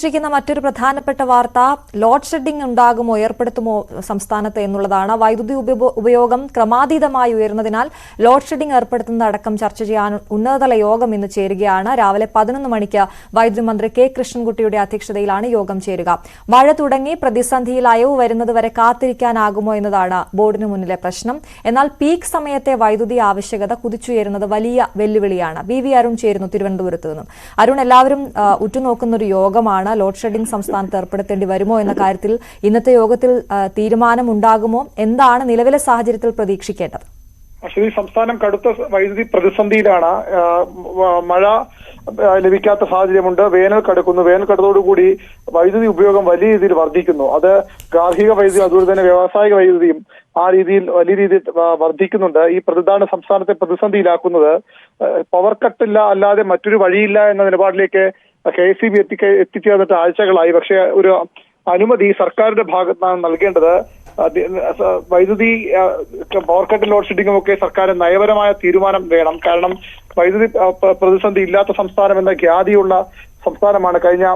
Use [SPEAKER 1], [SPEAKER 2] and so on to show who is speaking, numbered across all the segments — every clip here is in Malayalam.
[SPEAKER 1] ിക്കുന്ന മറ്റൊരു പ്രധാനപ്പെട്ട വാർത്ത ലോഡ് ഷെഡിംഗ് ഉണ്ടാകുമോ ഏർപ്പെടുത്തുമോ സംസ്ഥാനത്ത് എന്നുള്ളതാണ്. വൈദ്യുതി ഉപയോഗം ക്രമാതീതമായി ഉയർന്നതിനാൽ ലോഡ് ഷെഡിംഗ് ഏർപ്പെടുത്തുന്നതടക്കം ചർച്ച ചെയ്യാൻ ഉന്നതതല യോഗം ഇന്ന് ചേരുകയാണ്. രാവിലെ 11 മണിക്ക് വൈദ്യുതി മന്ത്രി കെ കൃഷ്ണൻകുട്ടിയുടെ അധ്യക്ഷതയിലാണ് യോഗം ചേരുക. മഴ തുടങ്ങി പ്രതിസന്ധിയിൽ അയവ് വരുന്നതുവരെ കാത്തിരിക്കാനാകുമോ എന്നതാണ് ബോർഡിന് മുന്നിലെ പ്രശ്നം. എന്നാൽ പീക്ക് സമയത്തെ വൈദ്യുതി ആവശ്യകത കുതിച്ചുയരുന്നത് വലിയ വെല്ലുവിളിയാണ്. വി അരുൺ ചേരുന്നു തിരുവനന്തപുരത്ത് നിന്നും. അരുൺ, എല്ലാവരും ഉറ്റുനോക്കുന്ന ഒരു യോഗമാണ്. ലോഡ് ഷെഡിംഗ് സംസ്ഥാനത്ത് ഏർപ്പെടുത്തേണ്ടി വരുമോ എന്ന കാര്യത്തിൽ ഇന്നത്തെ യോഗത്തിൽ തീരുമാനമുണ്ടാകുമോ? എന്താണ് നിലവിലെ സാഹചര്യത്തിൽ പ്രതീക്ഷിക്കേണ്ടത്?
[SPEAKER 2] സംസ്ഥാനം കടുത്ത വൈദ്യുതി പ്രതിസന്ധിയിലാണ്. മഴ ലഭിക്കാത്ത സാഹചര്യമുണ്ട്. വേനൽ കടുക്കുന്നു. വേനൽ കടുത്തോടുകൂടി വൈദ്യുതി ഉപയോഗം വലിയ രീതിയിൽ വർദ്ധിക്കുന്നു. അത് ഗാർഹിക വൈദ്യുതി അതുപോലെ തന്നെ വ്യാവസായിക വൈദ്യുതിയും ആ രീതിയിൽ വലിയ രീതിയിൽ വർദ്ധിക്കുന്നുണ്ട്. ഇതാണ് സംസ്ഥാനത്തെ പ്രതിസന്ധിയിലാക്കുന്നത്. പവർ കട്ടില്ല, അല്ലാതെ മറ്റൊരു വഴിയില്ല എന്ന നിലപാടിലേക്ക് KSEB എത്തിച്ചേർന്നിട്ട് ആഴ്ചകളായി. പക്ഷേ ഒരു അനുമതി സർക്കാരിന്റെ ഭാഗത്താണ് നൽകേണ്ടത്. വൈദ്യുതി പവർ കട്ട് ലോഡ് ഷെഡിംഗും ഒക്കെ സർക്കാരിന് നയപരമായ തീരുമാനം വേണം. കാരണം വൈദ്യുതി പ്രതിസന്ധി ഇല്ലാത്ത സംസ്ഥാനം എന്ന ഖ്യാതിയുള്ള സംസ്ഥാനമാണ് കഴിഞ്ഞ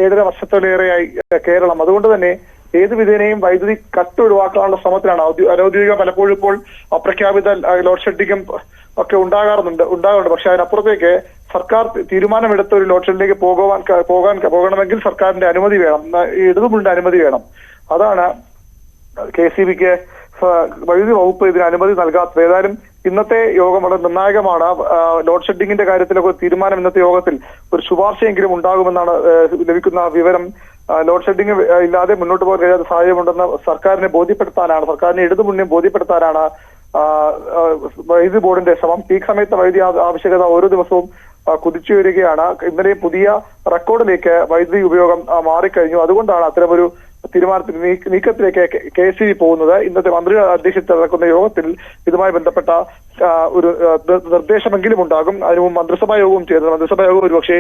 [SPEAKER 2] 7.5 വർഷത്തിലേറെയായി കേരളം. അതുകൊണ്ട് തന്നെ ഏത് വിധേനയും വൈദ്യുതി കട്ട് ഒഴിവാക്കാനുള്ള ശ്രമത്തിലാണ്. അനൌദ്യോഗിക പലപ്പോഴും ഇപ്പോൾ അപ്രഖ്യാപിത ലോഡ് ഷെഡിംഗും ഒക്കെ ഉണ്ടാകാറുണ്ട്. പക്ഷെ അതിനപ്പുറത്തേക്ക് സർക്കാർ തീരുമാനമെടുത്ത ഒരു ലോഡ് ഷെഡിലേക്ക് പോകണമെങ്കിൽ സർക്കാരിന്റെ അനുമതി വേണം, ഇടതുമുള്ള അനുമതി വേണം. അതാണ് KSEBക്ക് വൈദ്യുതി വകുപ്പ് ഇതിന് അനുമതി നൽകാത്തത്. ഏതായാലും ഇന്നത്തെ യോഗം വളരെ നിർണായകമാണ്. ലോഡ് ഷെഡിംഗിന്റെ കാര്യത്തിലൊക്കെ തീരുമാനം ഇന്നത്തെ യോഗത്തിൽ ഒരു ശുപാർശയെങ്കിലും ഉണ്ടാകുമെന്നാണ് ലഭിക്കുന്ന വിവരം. ലോഡ് ഷെഡിംഗ് ഇല്ലാതെ മുന്നോട്ട് പോകാൻ കഴിയാത്ത സാഹചര്യമുണ്ടെന്ന് സർക്കാരിനെ ഇടതുമുന്നണിയെ ബോധ്യപ്പെടുത്താനാണ് വൈദ്യുതി ബോർഡിന്റെ ശ്രമം. പീക്ക് സമയത്ത് വൈദ്യുതി ആവശ്യകത ഓരോ ദിവസവും കുതിച്ചുയരുകയാണ്. ഇന്നലെ പുതിയ റെക്കോർഡിലേക്ക് വൈദ്യുതി ഉപയോഗം മാറിക്കഴിഞ്ഞു. അതുകൊണ്ടാണ് അത്തരമൊരു നീക്കത്തിലേക്ക് KSEB പോകുന്നത്. ഇന്നത്തെ മന്ത്രിയുടെ അധ്യക്ഷതയിൽ നടക്കുന്ന യോഗത്തിൽ ഇതുമായി ബന്ധപ്പെട്ട ഒരു നിർദ്ദേശമെങ്കിലും ഉണ്ടാകും. അതിന് മന്ത്രിസഭാ യോഗവും ചേരുന്നത്. മന്ത്രിസഭാ യോഗം ഒരുപക്ഷെ